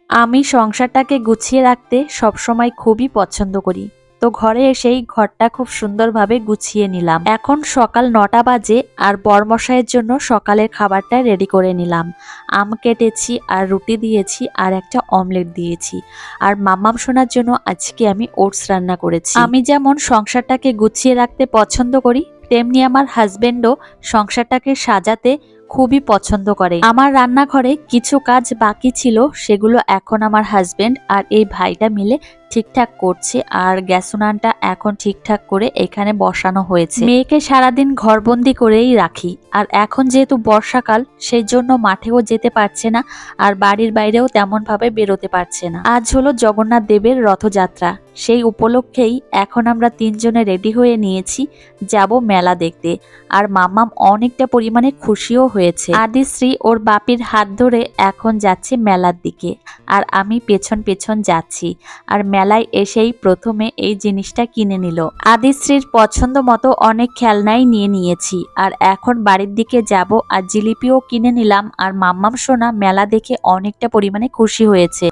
আমি সংসারটাকে গুছিয়ে রাখতে সবসময় খুবই পছন্দ করি। তো ঘরে এসেই ঘরটা খুব সুন্দরভাবে গুছিয়ে নিলাম। এখন সকাল ৯টা বাজে আর বরমশাইয়ের জন্য সকালের খাবারটা রেডি করে নিলাম। আম কেটেছি আর রুটি দিয়েছি আর একটা অমলেট দিয়েছি। আর মাম্মাম সোনার জন্য আজকে আমি ওটস রান্না করেছি। আমি যেমন সংসারটাকে গুছিয়ে রাখতে পছন্দ করি, তেমনি আমার হাজবেন্ডও সংসারটাকে সাজাতে খুবই পছন্দ করে। আমার রান্নাঘরে কিছু কাজ বাকি ছিল, সেগুলো এখন আমার হাজবেন্ড আর এই ভাইটা মিলে ঠিকঠাক করছে। আর গ্যাস উনানটা এখন ঠিকঠাক করে এখানে বসানো হয়েছে। মেয়েকে সারাদিন ঘরবন্দি করেই রাখি, আর এখন যেহেতু বর্ষাকাল সেই জন্য মাঠেও যেতে পারছে না আর বাড়ির বাইরেও তেমন ভাবে বেরোতে পারছে না। আজ হলো জগন্নাথ দেবের রথযাত্রা, সেই উপলক্ষেই এখন আমরা তিনজনে রেডি হয়ে নিয়েছি, যাব মেলা দেখতে। আর মাম্মাম অনেকটা পরিমাণে খুশিও হয়েছে। আদিশ্রী ওর বাপির হাত ধরে এখন যাচ্ছে মেলার দিকে, আর আমি পেছন পেছন যাচ্ছি। আর মেলায় এসেই প্রথমে এই জিনিসটা কিনে নিল। আদিশ্রীর পছন্দ মতো অনেক খেলনাই নিয়ে নিয়েছি, আর এখন বাড়ির দিকে যাব আর জিলিপিও কিনে নিলাম। আর মাম্মাম সোনা মেলা দেখে অনেকটা পরিমাণে খুশি হয়েছে।